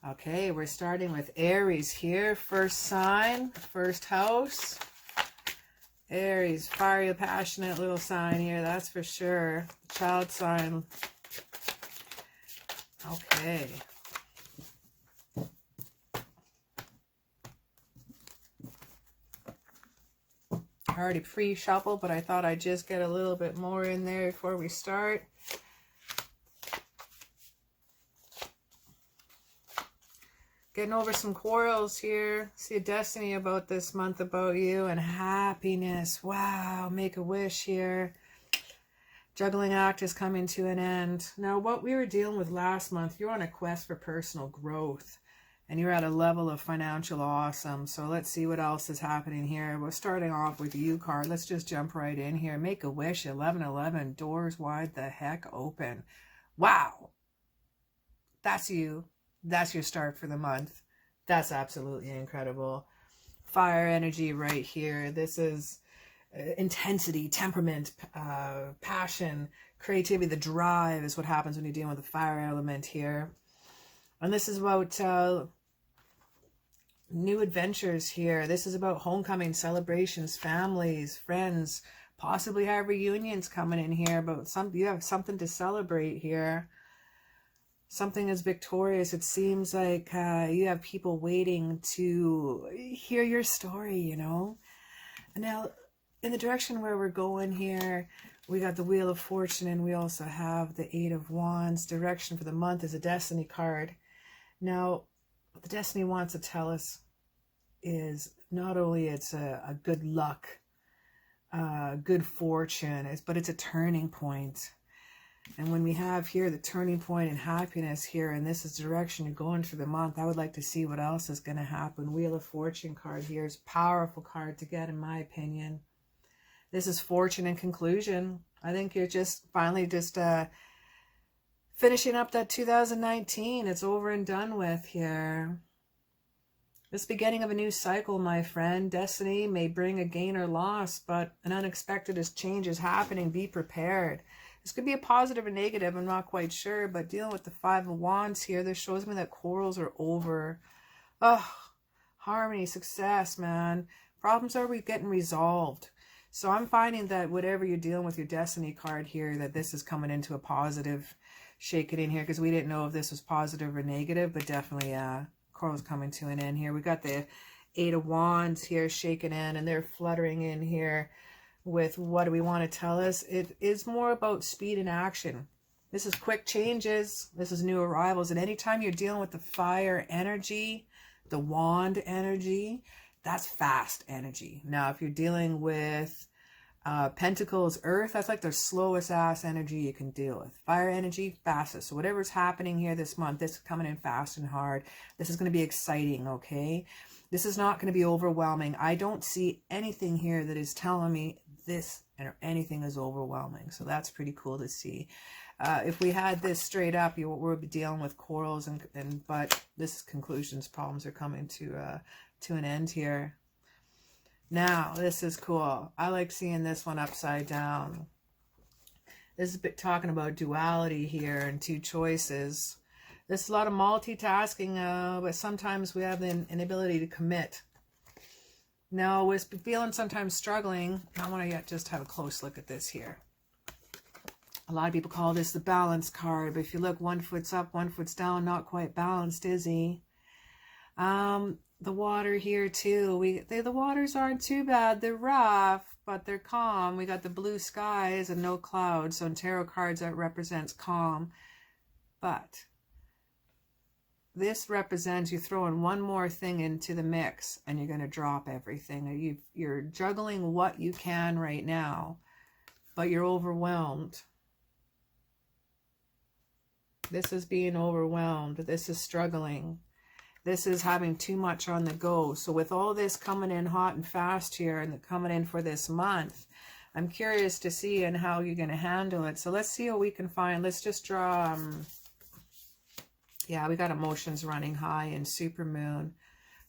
Okay, we're starting with Aries here. First sign, first house. Aries, fiery, passionate little sign here, that's for sure. Child sign. Okay. I already pre-shuffled, but I thought I'd just get a little bit more in there before we start. Getting over some quarrels here. See a destiny about this month about you and happiness. Wow, make a wish here. Juggling act is coming to an end. Now, what we were dealing with last month, you're on a quest for personal growth. And you're at a level of financial awesome. So let's see what else is happening here. We're starting off with you card. Let's just jump right in here. Make a wish. 1111. Doors wide the heck open. Wow. That's you. That's your start for the month. That's absolutely incredible. Fire energy right here. This is intensity, temperament, passion, creativity. The drive is what happens when you're dealing with the fire element here. And this is about new adventures here. This is about homecoming, celebrations, families, friends, possibly have reunions coming in here. But you have something to celebrate here. Something is victorious. It seems like you have people waiting to hear your story, you know. And now, in the direction where we're going here, we got the Wheel of Fortune, and we also have the Eight of Wands. Direction for the month is a Destiny card. Now, what the Destiny wants to tell us is not only it's a good luck, good fortune, but it's a turning point. And when we have here the turning point and happiness here, and this is the direction you're going for the month, I would like to see what else is going to happen. Wheel of Fortune card here is a powerful card to get, in my opinion. This is fortune and conclusion. I think you're just finally just finishing up that 2019. It's over and done with here. This beginning of a new cycle, my friend. Destiny may bring a gain or loss, but an unexpected change is happening. Be prepared. This could be a positive or negative, I'm not quite sure, but dealing with the Five of Wands here, this shows me that quarrels are over. Oh, harmony, success, man. Problems are getting resolved. So I'm finding that whatever you're dealing with your Destiny card here, that this is coming into a positive, shake it in here, because we didn't know if this was positive or negative, but definitely quarrels coming to an end here. We got the Eight of Wands here shaking in, and they're fluttering in here. With what do we want to tell us? It is more about speed and action. This is quick changes. This is new arrivals. And anytime you're dealing with the fire energy, the wand energy, that's fast energy. Now, if you're dealing with Pentacles, Earth, that's like the slowest ass energy you can deal with. Fire energy, fastest. So whatever's happening here this month, this is coming in fast and hard. This is going to be exciting, okay? This is not going to be overwhelming. I don't see anything here that is telling me this or anything is overwhelming. So that's pretty cool to see. If we had this straight up, we'll be dealing with quarrels, but this is conclusions. Problems are coming to an end here. Now, this is cool. I like seeing this one upside down. This is a bit talking about duality here and two choices. There's a lot of multitasking, but sometimes we have an inability to commit. Now, we're feeling sometimes struggling. I want to just have a close look at this here. A lot of people call this the balance card, but if you look, one foot's up, one foot's down, not quite balanced, is he? The water here too. The waters aren't too bad. They're rough, but they're calm. We got the blue skies and no clouds. So in tarot cards, that represents calm. But this represents you throwing one more thing into the mix and you're going to drop everything. You're juggling what you can right now, but you're overwhelmed. This is being overwhelmed. This is struggling. This is having too much on the go. So with all this coming in hot and fast here and coming in for this month, I'm curious to see and how you're going to handle it. So let's see what we can find. Let's just draw... yeah, we got emotions running high in supermoon.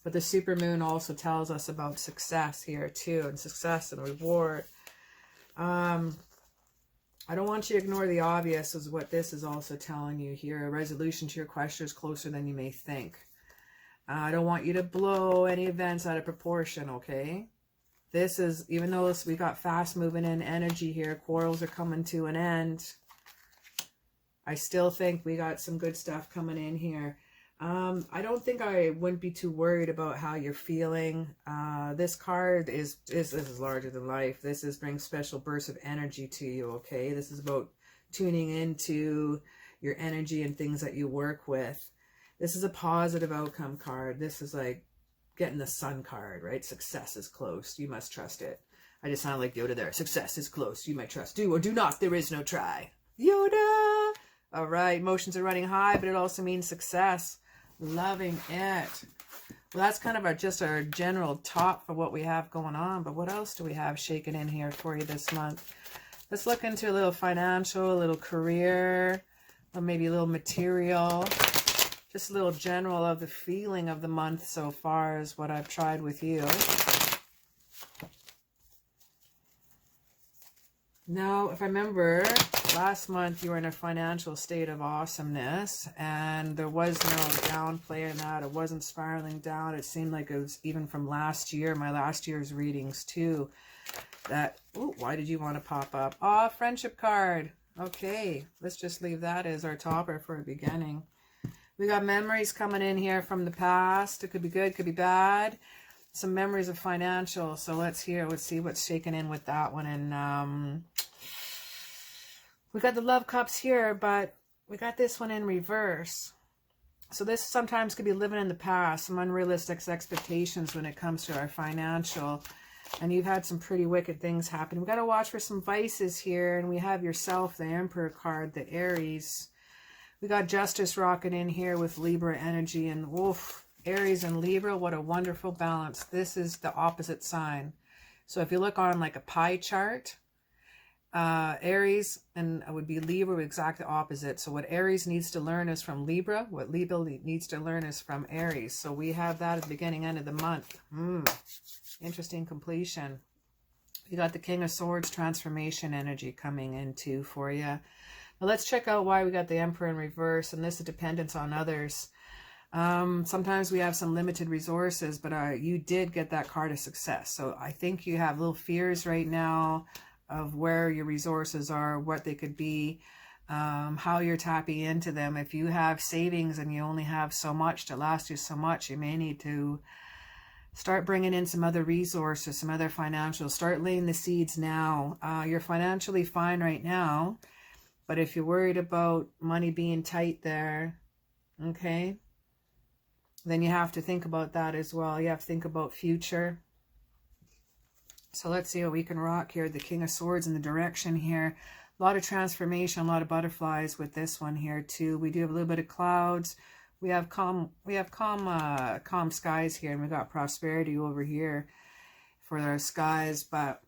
But the supermoon also tells us about success here too, and success and reward. I don't want you to ignore the obvious is what this is also telling you here. A resolution to your question is closer than you may think. I don't want you to blow any events out of proportion, okay? This is, even though we got fast moving in energy here, quarrels are coming to an end. I still think we got some good stuff coming in here. I don't think I wouldn't be too worried about how you're feeling. This card is larger than life. This is brings special bursts of energy to you, okay? This is about tuning into your energy and things that you work with. This is a positive outcome card. This is like getting the sun card, right? Success is close. You must trust it. I just sound like Yoda there. Success is close. You might trust. Do or do not. There is no try. Yoda! All right. Emotions are running high, but it also means success. Loving it. Well, that's kind of just our general top for what we have going on. But what else do we have shaking in here for you this month? Let's look into a little financial, a little career, or maybe a little material. Just a little general of the feeling of the month so far is what I've tried with you. Now, if I remember, last month you were in a financial state of awesomeness, and there was no downplay in that. It wasn't spiraling down. It seemed like it was even from last year, my last year's readings too, that, ooh, why did you want to pop up? Ah, friendship card. Okay, let's just leave that as our topper for a beginning. We got memories coming in here from the past. It could be good, could be bad. Some memories of financial. So let's see what's shaking in with that one. And we got the love cups here, but we got this one in reverse. So this sometimes could be living in the past, some unrealistic expectations when it comes to our financial. And you've had some pretty wicked things happen. We got to watch for some vices here. And we have yourself, the Emperor card, the Aries. We got Justice rocking in here with Libra energy, and woof, Aries and Libra, what a wonderful balance. This is the opposite sign. So if you look on like a pie chart, Aries and it would be Libra, exactly opposite. So what Aries needs to learn is from Libra. What Libra needs to learn is from Aries. So we have that at the beginning, end of the month. Interesting completion. You got the King of Swords transformation energy coming in too for you. Now let's check out why we got the Emperor in reverse, and this is dependence on others. Sometimes we have some limited resources, but you did get that card of success. So I think you have little fears right now of where your resources are, what they could be, how you're tapping into them. If you have savings and you only have so much to last you so much, you may need to start bringing in some other resources, some other financials. Start laying the seeds now. You're financially fine right now. But if you're worried about money being tight there, okay, then you have to think about that as well. You have to think about future. So let's see what we can rock here. The King of Swords in the direction here. A lot of transformation, a lot of butterflies with this one here too. We do have a little bit of clouds. We have calm skies here, and we got prosperity over here for our skies. But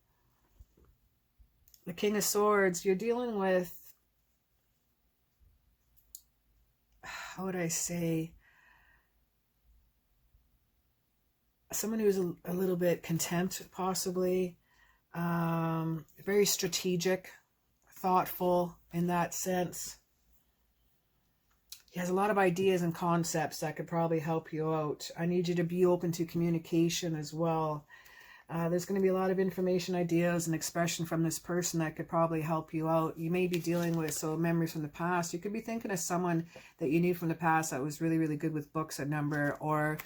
the King of Swords, you're dealing with, how would I say, someone who's a little bit content, possibly, very strategic, thoughtful in that sense. He has a lot of ideas and concepts that could probably help you out. I need you to be open to communication as well. There's going to be a lot of information, ideas, and expression from this person that could probably help you out. You may be dealing with memories from the past. You could be thinking of someone that you knew from the past that was really, really good with books and number. Or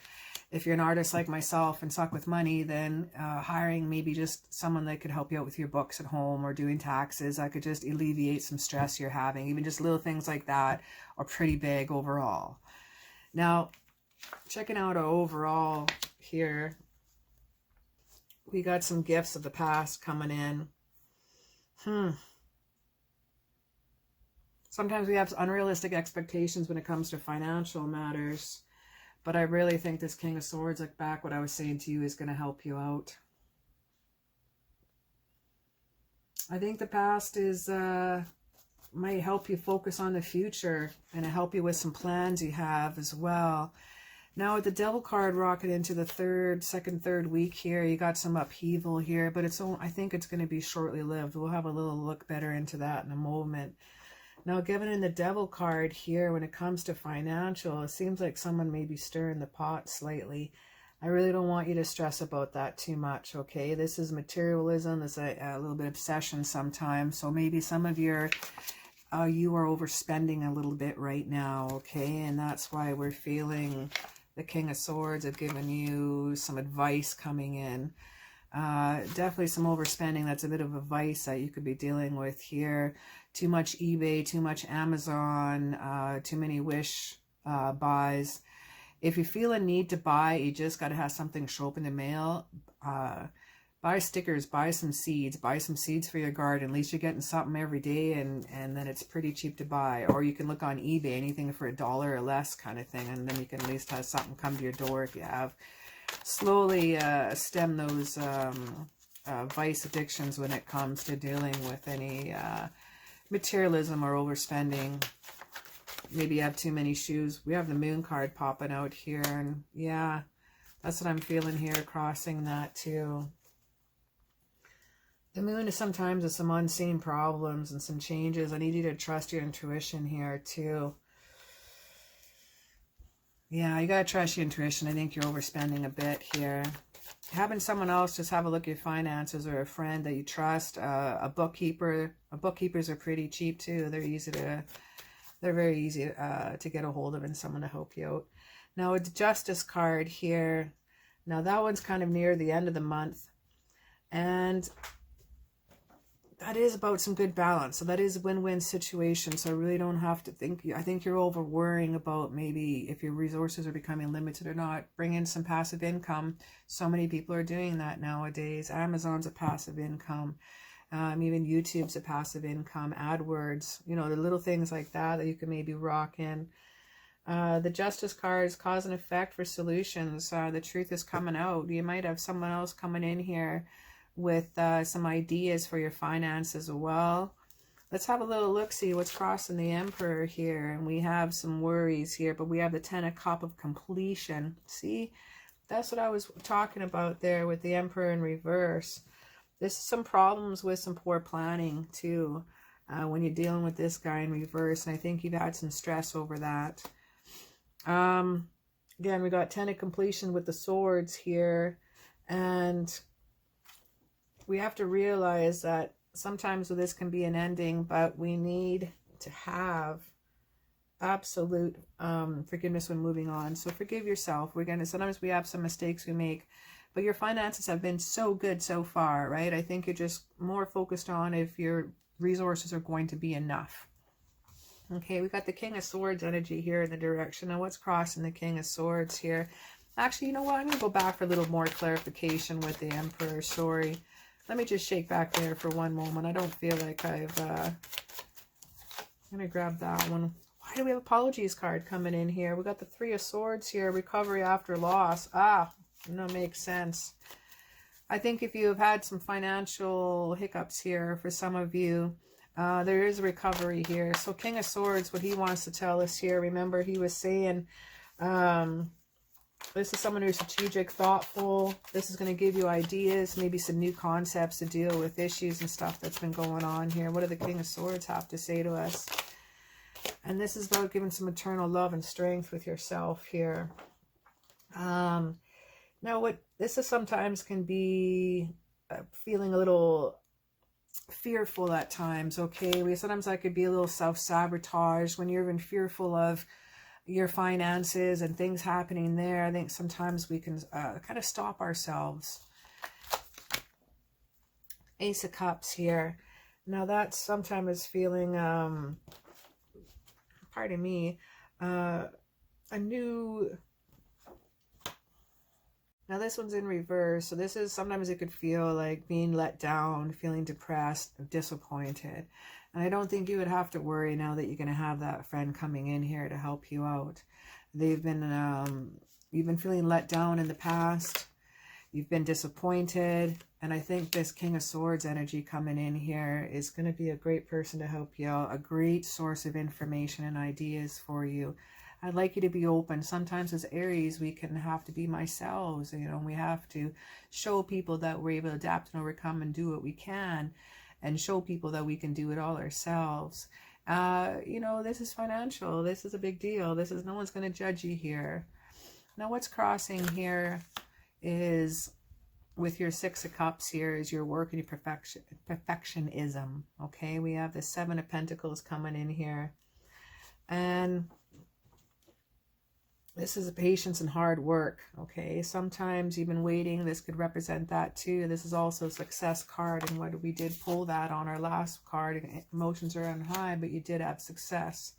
if you're an artist like myself and suck with money, then hiring maybe just someone that could help you out with your books at home or doing taxes. That could just alleviate some stress you're having. Even just little things like that are pretty big overall. Now, checking out our overall here, we got some gifts of the past coming in. Sometimes we have unrealistic expectations when it comes to financial matters. But I really think this King of Swords, like back what I was saying to you, is going to help you out. I think the past might help you focus on the future, and help you with some plans you have as well. Now with the Devil card rocking into the third week here, you got some upheaval here, but I think it's going to be shortly lived. We'll have a little look better into that in a moment. Now, given in the Devil card here, when it comes to financial, it seems like someone may be stirring the pot slightly. I really don't want you to stress about that too much, okay? This is materialism. There's a little bit of obsession sometimes. So maybe some of you are overspending a little bit right now, okay? And that's why we're feeling the King of Swords have given you some advice coming in. Definitely some overspending. That's a bit of a vice that you could be dealing with here. Too much eBay, too much Amazon, too many wish buys. If you feel a need to buy, you just got to have something show up in the mail. Buy stickers, buy some seeds for your garden. At least you're getting something every day, and then it's pretty cheap to buy. Or you can look on eBay, anything for $1 or less kind of thing, and then you can at least have something come to your door if you have. Slowly stem those vice addictions when it comes to dealing with any materialism or overspending. Maybe you have too many shoes. We have the Moon card popping out here, and yeah, that's what I'm feeling here, crossing that too. The Moon is sometimes with some unseen problems and some changes. I need you to trust your intuition here too. Yeah, you got to trust your intuition. I think you're overspending a bit here. Having someone else just have a look at your finances, or a friend that you trust, a bookkeeper. Bookkeepers are pretty cheap too. They're very easy to get a hold of, and someone to help you out. Now with the Justice card here, now that one's kind of near the end of the month, and that is about some good balance. So that is a win-win situation. So I really don't have to think. I think you're over worrying about maybe if your resources are becoming limited or not. Bring in some passive income. So many people are doing that nowadays. Amazon's a passive income. Even YouTube's a passive income. AdWords, you know, the little things like that you can maybe rock in. The Justice card is cause and effect for solutions. The truth is coming out. You might have someone else coming in here with some ideas for your finances as well. Let's have a little look-see what's crossing the Emperor here. And we have some worries here, but we have the Ten of Cups of completion. See, that's what I was talking about there with the Emperor in reverse. There's some problems with some poor planning too when you're dealing with this guy in reverse. And I think you've had some stress over that. Again, we got Ten of completion with the swords here. And we have to realize that sometimes this can be an ending, but we need to have absolute forgiveness when moving on. So forgive yourself. Sometimes we have some mistakes we make, but your finances have been so good so far, right? I think you're just more focused on if your resources are going to be enough. Okay, we got the King of Swords energy here in the direction. Now what's crossing the King of Swords here? Actually, you know what? I'm going to go back for a little more clarification with the Emperor. Sorry. Let me just shake back there for one moment. I don't feel like I'm going to grab that one. Why do we have apologies card coming in here? We got the Three of Swords here, recovery after loss. No, makes sense. I think if you have had some financial hiccups here, for some of you, there is a recovery here. So King of Swords, what he wants to tell us here, remember he was saying, this is someone who's strategic, thoughtful. This is going to give you ideas, maybe some new concepts to deal with issues and stuff that's been going on here. What do the King of Swords have to say to us? And this is about giving some eternal love and strength with yourself here. Now, this is sometimes can be feeling a little fearful at times, okay? Sometimes that could be a little self-sabotage when you're even fearful of your finances and things happening there. I think sometimes we can kind of stop ourselves. Ace of Cups here. Now that sometimes is feeling, pardon me, a new... Now this one's in reverse. So this is, sometimes it could feel like being let down, feeling depressed, disappointed. And I don't think you would have to worry now that you're going to have that friend coming in here to help you out. You've been feeling let down in the past. You've been disappointed. And I think this King of Swords energy coming in here is going to be a great person to help you out. A great source of information and ideas for you. I'd like you to be open. Sometimes as Aries, we can have to be ourselves, you know, and we have to show people that we're able to adapt and overcome and do what we can, and show people that we can do it all ourselves. You know, this is financial. This is a big deal. This is, no one's going to judge you here. Now, what's crossing here is with your Six of Cups here is your work and your perfectionism. Okay, we have the Seven of Pentacles coming in here. And this is patience and hard work, okay? Sometimes you've been waiting. This could represent that too. This is also a success card, and what we did pull that on our last card. Emotions are on high, but you did have success.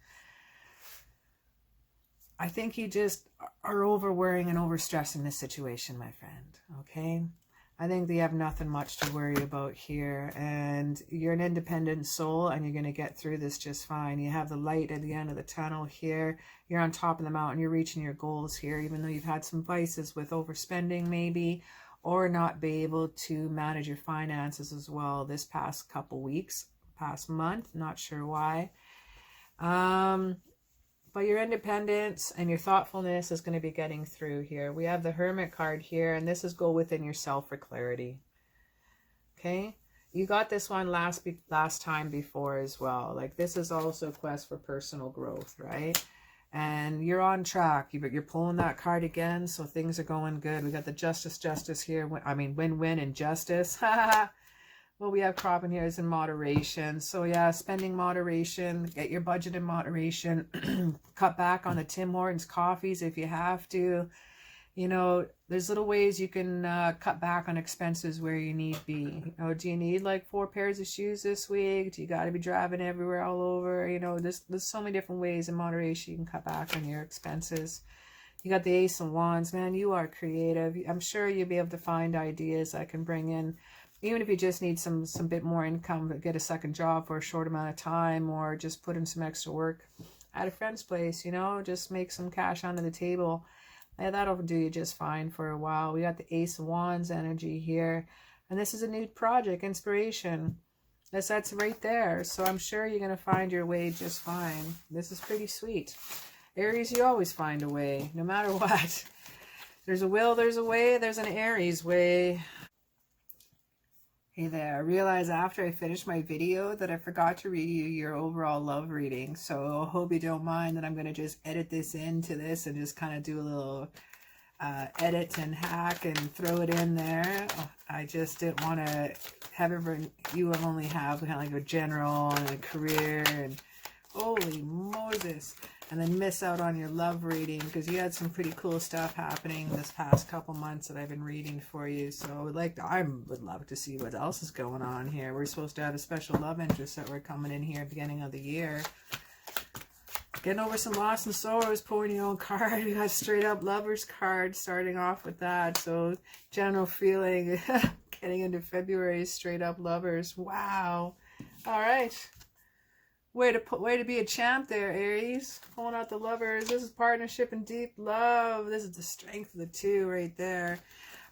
I think you just are over-worrying and over-stressing this situation, my friend, okay? I think they have nothing much to worry about here, and you're an independent soul, and you're going to get through this just fine. You have the light at the end of the tunnel here. You're on top of the mountain. You're reaching your goals here, even though you've had some vices with overspending maybe, or not be able to manage your finances as well this past couple weeks, past month. Not sure why. But your independence and your thoughtfulness is going to be getting through here. We have the Hermit card here, and this is go within yourself for clarity. Okay? You got this one last time before as well. Like, this is also a quest for personal growth, right? And you're on track. You're pulling that card again, so things are going good. We got the Justice here. I mean, win-win and justice. What we have cropping here is in moderation. So yeah, spending moderation, get your budget in moderation, cut back on the Tim Hortons coffees if you have to. You know, there's little ways you can cut back on expenses where you need be. You know, do you need like 4 pairs of shoes this week? Do you got to be driving everywhere all over? You know, there's so many different ways in moderation you can cut back on your expenses. You got the Ace of Wands, man, you are creative. I'm sure you'll be able to find ideas that can bring in, even if you just need some bit more income, get a second job for a short amount of time, or just put in some extra work at a friend's place, you know, just make some cash onto the table. Yeah, that'll do you just fine for a while. We got the Ace of Wands energy here, and this is a new project, inspiration. That's right there. So I'm sure you're going to find your way just fine. This is pretty sweet. Aries, you always find a way, no matter what. There's a will, there's a way, there's an Aries way. Hey there, I realized after I finished my video that I forgot to read you your overall love reading. So I hope you don't mind that I'm going to just edit this into this and just kind of do a little edit and hack and throw it in there. I just didn't want to have you only have kind of like a general and a career and holy Moses, and then miss out on your love reading, because you had some pretty cool stuff happening this past couple months that I've been reading for you. So I would love to see what else is going on here. We're supposed to have a special love interest that we're coming in here at the beginning of the year. Getting over some loss and sorrows, pulling your own card. We got straight up Lovers card starting off with that. So general feeling getting into February, straight up Lovers. Wow. All right. Way to be a champ there, Aries. Pulling out the Lovers. This is partnership and deep love. This is the strength of the two right there.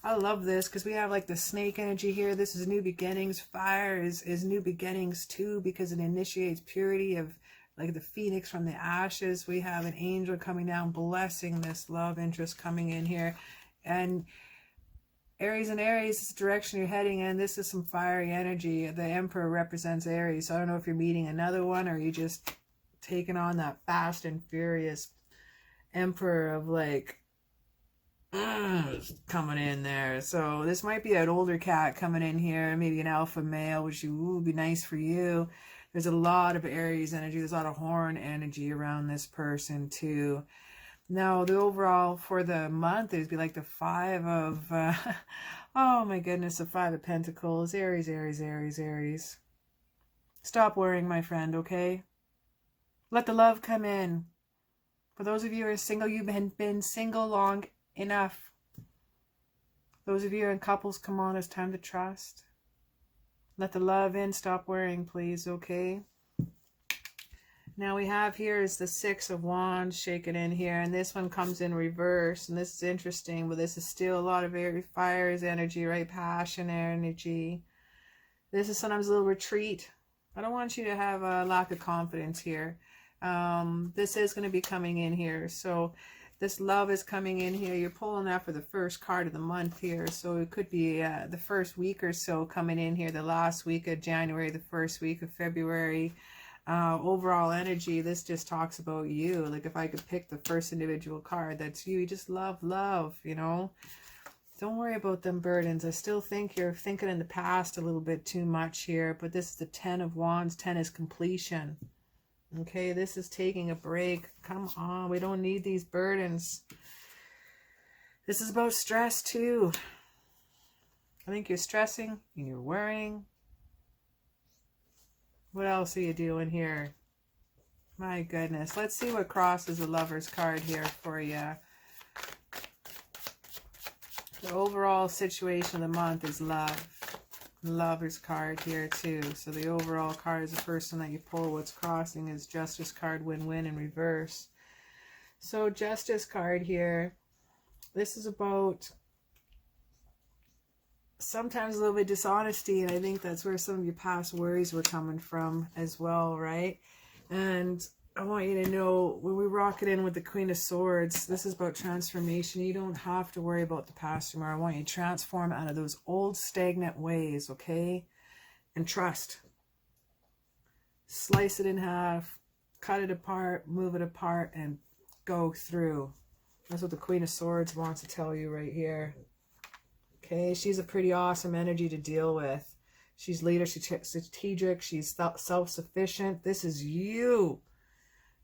I love this because we have like the snake energy here. This is new beginnings. Fire is new beginnings too, because it initiates purity of like the phoenix from the ashes. We have an angel coming down, blessing this love interest coming in here. And Aries and Aries is the direction you're heading in. This is some fiery energy. The Emperor represents Aries. So I don't know if you're meeting another one, or you just taking on that fast and furious Emperor of like coming in there. So this might be an older cat coming in here, maybe an alpha male, which would be nice for you. There's a lot of Aries energy. There's a lot of horn energy around this person too. Now, the overall for the month, it would be like the 5 of, oh my goodness, the 5 of Pentacles. Aries, Aries, Aries, Aries. Stop worrying, my friend, okay? Let the love come in. For those of you who are single, you've been single long enough. Those of you who are in couples, come on, it's time to trust. Let the love in. Stop worrying, please, okay? Now we have here is the 6 of Wands shaking in here, and this one comes in reverse, and this is interesting, but this is still a lot of fire's energy, right? Passion energy. This is sometimes a little retreat. I don't want you to have a lack of confidence here, This is going to be coming in here. So this love is coming in here. You're pulling that for the first card of the month here. So it could be the first week or so coming in here, the last week of January, the first week of February. Overall energy, this just talks about you. Like if I could pick the first individual card, that's you. You just love, you know. Don't worry about them burdens. I still think you're thinking in the past a little bit too much here, but this is the 10 of Wands. 10 is completion. Okay, this is taking a break. Come on, we don't need these burdens. This is about stress too. I think you're stressing and you're worrying. What else are you doing here? My goodness. Let's see what crosses the Lover's card here for you. The overall situation of the month is love. Lover's card here too. So the overall card is the first one that you pull. What's crossing is Justice card, win-win in reverse. So Justice card here. This is about sometimes a little bit of dishonesty, and I think that's where some of your past worries were coming from as well, right? And I want you to know, when we rock it in with the Queen of Swords, this is about transformation. You don't have to worry about the past anymore. I want you to transform out of those old stagnant ways, okay? And trust. Slice it in half, cut it apart, move it apart, and go through. That's what the Queen of Swords wants to tell you right here. Okay, she's a pretty awesome energy to deal with. She's leader, she's strategic, she's self-sufficient. This is you.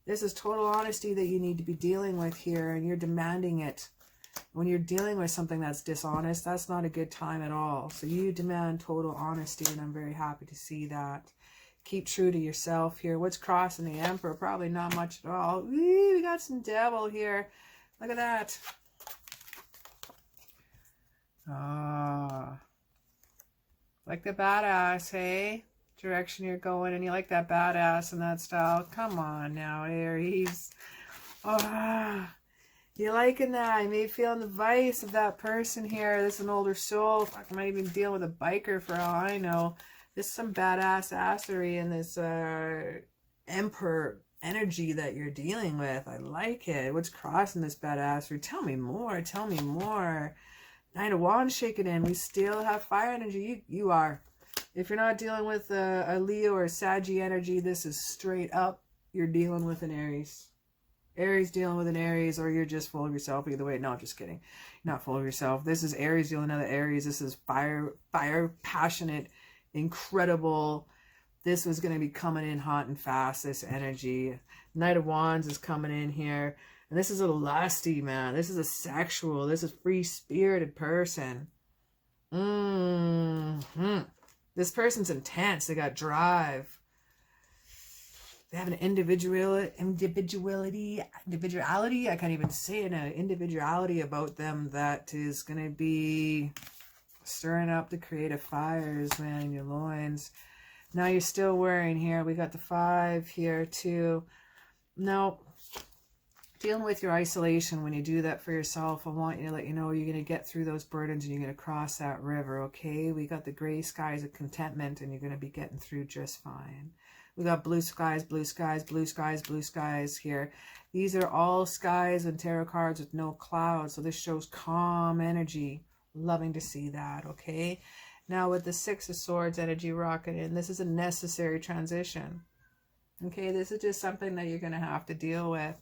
This is total honesty that you need to be dealing with here, and you're demanding it. When you're dealing with something that's dishonest, that's not a good time at all. So you demand total honesty, and I'm very happy to see that. Keep true to yourself here. What's crossing the Emperor? Probably not much at all. Ooh, we got some Devil here. Look at that. Ah, like the badass, hey? Direction you're going, and you like that badass and that style. Come on now, Aries. Oh, you liking that? You may feel the vice of that person here. This is an older soul. Fuck, I might even deal with a biker for all I know. This is some badass assery in this Emperor energy that you're dealing with. I like it. What's crossing this badassery? Tell me more. Tell me more. Nine of Wands shaking in. We still have fire energy. You are. If you're not dealing with a Leo or a Saggy energy, this is straight up, you're dealing with an Aries. Aries dealing with an Aries, or you're just full of yourself. Either way, no, just kidding. You're not full of yourself. This is Aries dealing with another Aries. This is fire, passionate, incredible. This was going to be coming in hot and fast, this energy. Knight of Wands is coming in here. And this is a lusty, man. This is a sexual. This is free-spirited person. This person's intense. They got drive. They have an individuality. I can't even say it. An individuality about them that is going to be stirring up the creative fires, man, in your loins. Now you're still worrying here. We got the 5 here too. No. Dealing with your isolation, when you do that for yourself, I want you to let you know you're going to get through those burdens and you're going to cross that river, okay? We got the gray skies of contentment, and you're going to be getting through just fine. We got blue skies, blue skies, blue skies, blue skies here. These are all skies and tarot cards with no clouds, so this shows calm energy. Loving to see that, okay? Now with the 6 of Swords energy rocking in, this is a necessary transition, okay? This is just something that you're going to have to deal with.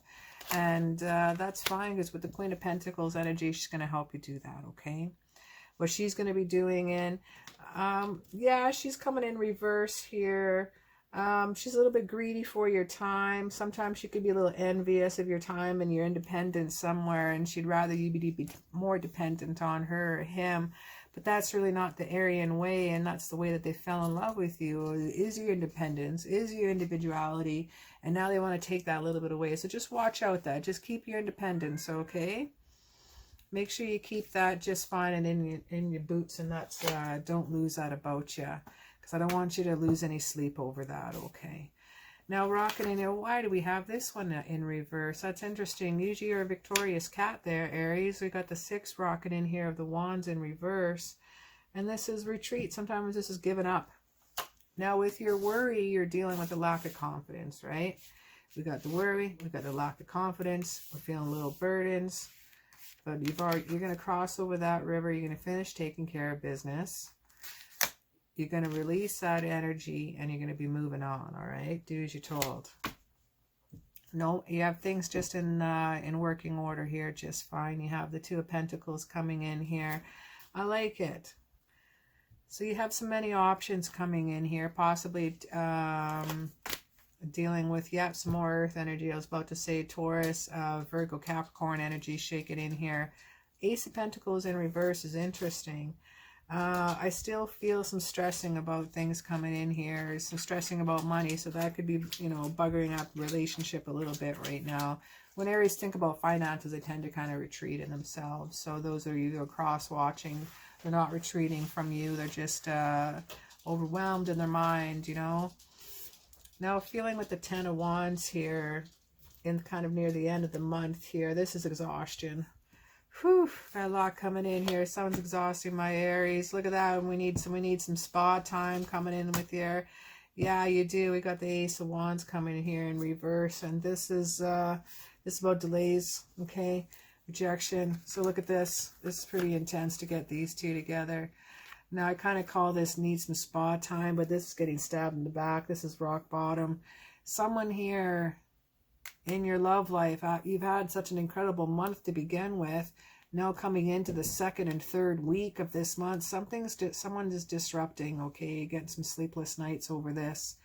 And that's fine, because with the Queen of Pentacles energy, she's going to help you do that, okay? What she's going to be doing in, yeah, she's coming in reverse here. She's a little bit greedy for your time. Sometimes she could be a little envious of your time and your independence somewhere, and she'd rather you be more dependent on her or him. But that's really not the Aryan way, and that's the way that they fell in love with you, is your independence, is your individuality, and now they want to take that a little bit away. So just watch out that. Just keep your independence, okay? Make sure you keep that just fine and in your boots, and that's don't lose that about you, because I don't want you to lose any sleep over that, okay? Now, rocking in here, why do we have this one in reverse? That's interesting. Usually you're a victorious cat there, Aries. We got the 6 rocking in here of the Wands in reverse. And this is retreat. Sometimes this is giving up. Now, with your worry, you're dealing with a lack of confidence, right? We got the worry. We got the lack of confidence. We're feeling little burdens. But you're going to cross over that river. You're going to finish taking care of business. You're going to release that energy and you're going to be moving on, all right? Do as you're told. No, you have things just in working order here, just fine. You have the Two of Pentacles coming in here. I like it. So you have so many options coming in here, possibly dealing with, some more earth energy. I was about to say Taurus, Virgo, Capricorn energy shaking in here. Ace of Pentacles in reverse is interesting. I still feel some stressing about things coming in here, some stressing about money. So that could be, buggering up relationship a little bit right now. When Aries think about finances, they tend to kind of retreat in themselves. So those are you who are cross-watching. They're not retreating from you. They're just overwhelmed in their mind, Now, feeling with the Ten of Wands here, in kind of near the end of the month here, this is exhaustion. Whew, got a lot coming in here. Someone's exhausting my Aries. Look at that. We need some spa time coming in with you. Yeah, you do. We got the Ace of Wands coming in here in reverse, and this is about delays. Okay, rejection. So look at this. This is pretty intense to get these two together. Now I kind of call this need some spa time, but this is getting stabbed in the back. This is rock bottom. Someone here in your love life, you've had such an incredible month to begin with. Now coming into the second and third week of this month, someone is disrupting, okay? Getting some sleepless nights over this.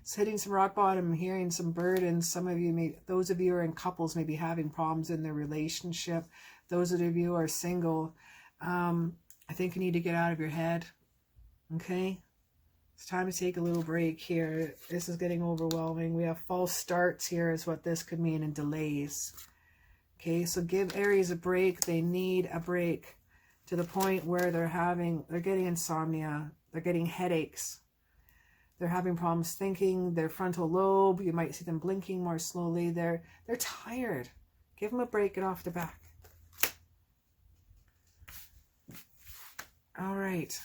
It's hitting some rock bottom, hearing some burdens. Some of you, those of you who are in couples, may be having problems in their relationship. Those of you who are single, I think you need to get out of your head, okay? It's time to take a little break here. This is getting overwhelming. We have false starts here is what this could mean, and delays. Okay, so give Aries a break. They need a break to the point where they're getting insomnia. They're getting headaches. They're having problems thinking. Their frontal lobe, you might see them blinking more slowly. They're tired. Give them a break. Get off the back. All right.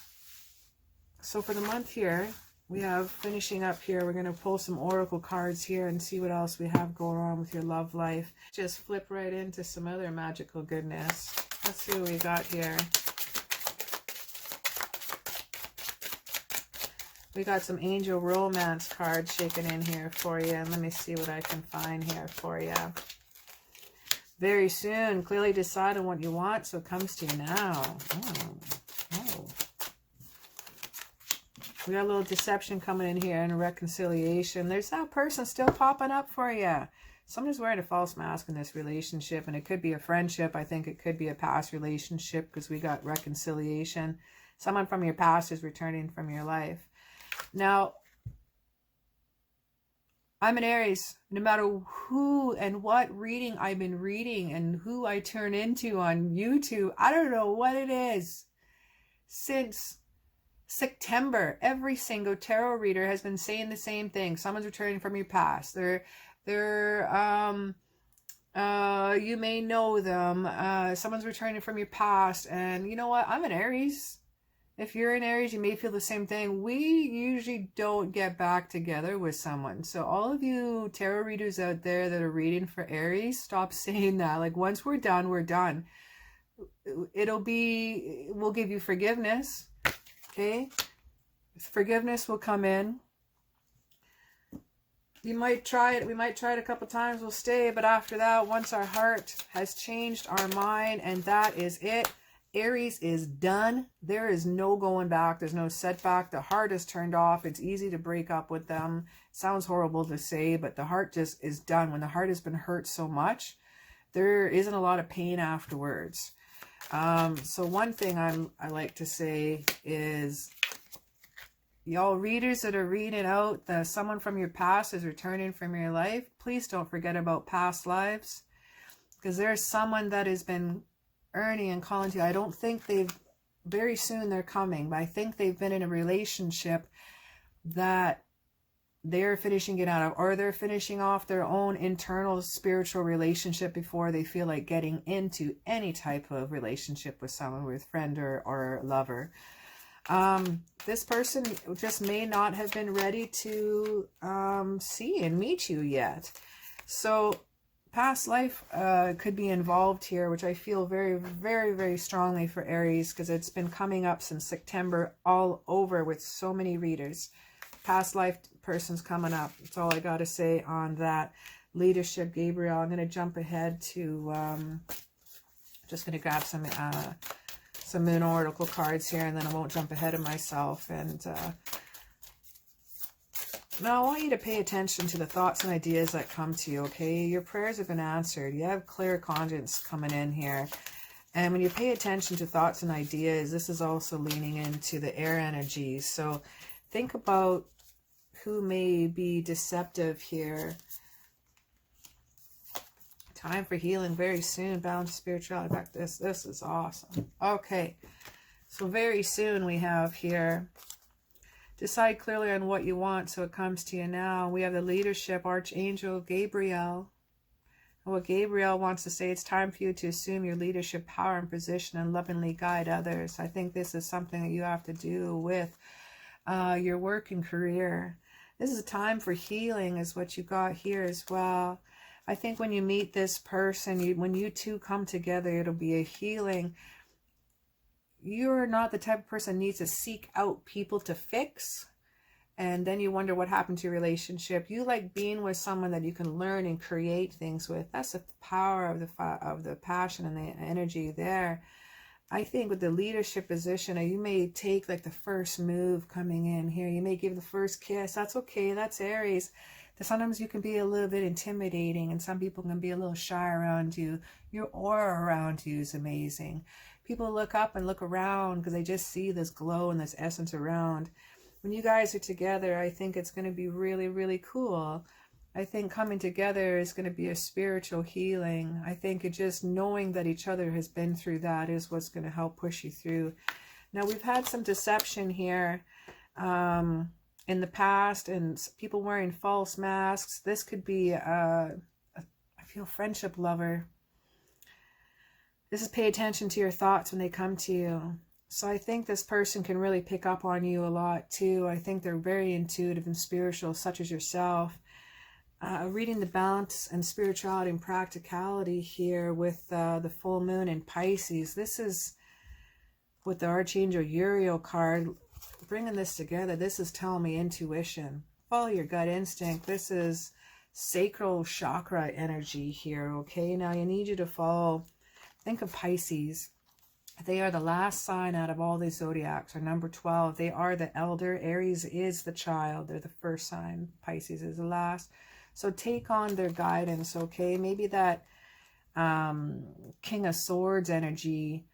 So for the month here, we have finishing up here. We're going to pull some oracle cards here and see what else we have going on with your love life. Just flip right into some other magical goodness. Let's see what we got here. We got some angel romance cards shaking in here for you. And let me see what I can find here for you. Very soon, clearly decide on what you want, so it comes to you now. Oh. We got a little deception coming in here and a reconciliation. There's that person still popping up for you. Someone's wearing a false mask in this relationship, and it could be a friendship. I think it could be a past relationship because we got reconciliation. Someone from your past is returning from your life. Now, I'm an Aries. No matter who and what reading I've been reading and who I turn into on YouTube, I don't know what it is. Since September, every single tarot reader has been saying the same thing. Someone's returning from your past. You may know them. Someone's returning from your past. And you know what? I'm an Aries. If you're an Aries, you may feel the same thing. We usually don't get back together with someone. So all of you tarot readers out there that are reading for Aries, stop saying that. Like, once we're done, we're done. We'll give you forgiveness. Okay, forgiveness will come in. You might try it. We might try it a couple times. We'll stay. But after that, once our heart has changed our mind, and that is it. Aries is done. There is no going back. There's no setback. The heart is turned off. It's easy to break up with them. Sounds horrible to say, but the heart just is done. When the heart has been hurt so much, there isn't a lot of pain afterwards. So one thing I like to say is, y'all readers that are reading out that someone from your past is returning from your life, please don't forget about past lives, because there's someone that has been earning and calling to you. I don't think very soon they're coming, but I think they've been in a relationship that they're finishing it out of, or they're finishing off their own internal spiritual relationship before they feel like getting into any type of relationship with someone, with friend or lover. This person just may not have been ready to see and meet you yet. So past life could be involved here, which I feel very, very, very strongly for Aries, because it's been coming up since September all over with so many readers. Past life person's coming up. That's all I got to say on that. Leadership, Gabriel. I'm going to jump ahead to, just going to grab some Moon Oracle cards here, and then I won't jump ahead of myself. And now I want you to pay attention to the thoughts and ideas that come to you, okay? Your prayers have been answered. You have clear conscience coming in here. And when you pay attention to thoughts and ideas, this is also leaning into the air energies. So think about who may be deceptive here. Time for healing very soon. Balance spirituality. Back this is awesome. Okay. So very soon we have here, decide clearly on what you want so it comes to you now. We have the leadership, Archangel Gabriel. And what Gabriel wants to say, it's time for you to assume your leadership power and position and lovingly guide others. I think this is something that you have to do with your work and career. This is a time for healing is what you got here as well. I think when you meet this person, when you two come together, it'll be a healing. You're not the type of person that needs to seek out people to fix, and then you wonder what happened to your relationship. You like being with someone that you can learn and create things with. That's the power of the passion and the energy there. I think with the leadership position, you may take like the first move coming in here. You may give the first kiss. That's okay. That's Aries. Sometimes you can be a little bit intimidating, and some people can be a little shy around you. Your aura around you is amazing. People look up and look around because they just see this glow and this essence around. When you guys are together, I think it's going to be really, really cool. I think coming together is going to be a spiritual healing. I think it just knowing that each other has been through that is what's going to help push you through. Now, we've had some deception here in the past, and people wearing false masks. This could be, I feel, friendship lover. This is pay attention to your thoughts when they come to you. So I think this person can really pick up on you a lot too. I think they're very intuitive and spiritual, such as yourself. Reading the balance and spirituality and practicality here with the full moon in Pisces. This is with the Archangel Uriel card. Bringing this together, this is telling me intuition. Follow your gut instinct. This is sacral chakra energy here, okay? Now, you need you to follow. Think of Pisces. They are the last sign out of all these zodiacs, or number 12. They are the elder. Aries is the child. They're the first sign. Pisces is the last. So take on their guidance, okay? Maybe that King of Swords energy.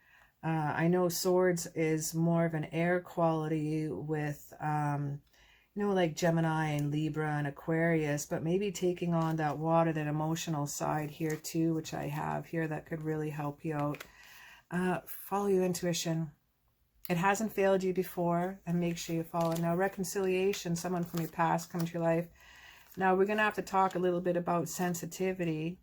I know Swords is more of an air quality with, like Gemini and Libra and Aquarius, but maybe taking on that water, that emotional side here too, which I have here, that could really help you out. Follow your intuition. It hasn't failed you before, and make sure you follow it. Now, reconciliation, someone from your past come to your life. Now, we're going to have to talk a little bit about sensitivity.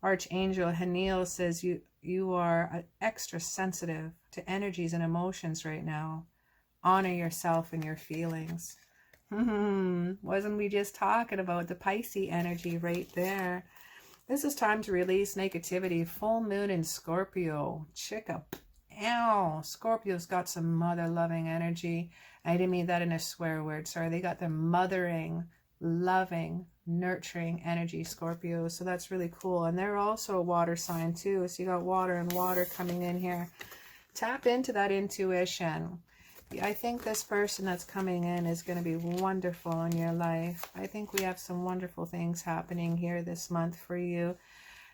Archangel Haniel says you are extra sensitive to energies and emotions right now. Honor yourself and your feelings. Wasn't we just talking about the Pisces energy right there? This is time to release negativity. Full moon in Scorpio. Chicka. Ow. Scorpio's got some mother-loving energy. I didn't mean that in a swear word. Sorry. They got their mothering, loving, nurturing energy, Scorpio. So that's really cool. And they're also a water sign too. So you got water and water coming in here. Tap into that intuition. I think this person that's coming in is going to be wonderful in your life. I think we have some wonderful things happening here this month for you.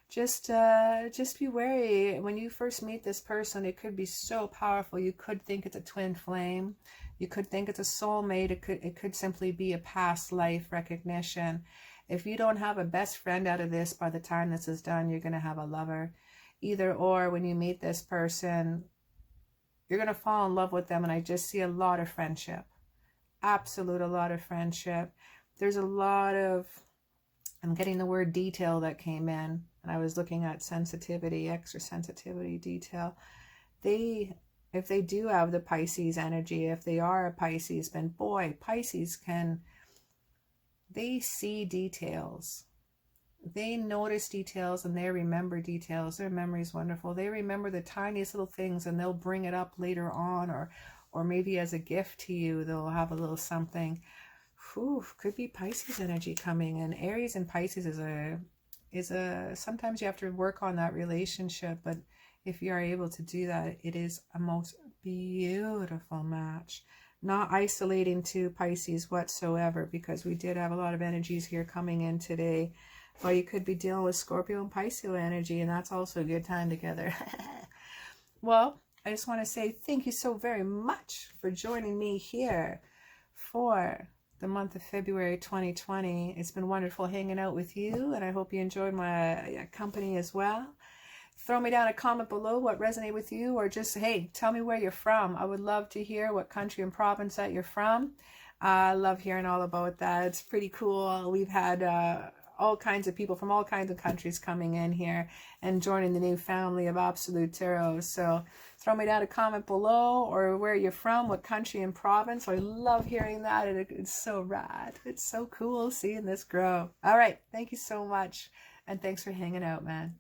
Just be wary. When you first meet this person, it could be so powerful. You could think it's a twin flame. You could think it's a soulmate. It could simply be a past life recognition. If you don't have a best friend out of this, by the time this is done, you're going to have a lover. Either or, when you meet this person, you're going to fall in love with them. And I just see a lot of friendship. Absolute, a lot of friendship. There's a lot of, I'm getting the word detail that came in. And I was looking at sensitivity, extra sensitivity, detail. If they do have the Pisces energy, if they are a Pisces, then boy, Pisces they see details. they notice details and they remember details. Their memory is wonderful. They remember the tiniest little things and they'll bring it up later on, or maybe as a gift to you, they'll have a little something. Whew, could be Pisces energy coming. And Aries and Pisces is a sometimes you have to work on that relationship, but if you are able to do that, it is a most beautiful match. Not isolating to Pisces whatsoever, because we did have a lot of energies here coming in today. Well, you could be dealing with Scorpio and Pisces energy, and that's also a good time together. Well, I just want to say thank you so very much for joining me here for the month of February 2020. It's been wonderful hanging out with you, and I hope you enjoyed my company as well. Throw me down a comment below what resonated with you, or just, hey, tell me where you're from. I would love to hear what country and province that you're from. I love hearing all about that. It's pretty cool. We've had all kinds of people from all kinds of countries coming in here and joining the new family of Absolute Tarot. So throw me down a comment below, or where you're from, what country and province. I love hearing that. It's so rad. It's so cool seeing this grow. All right. Thank you so much. And thanks for hanging out, man.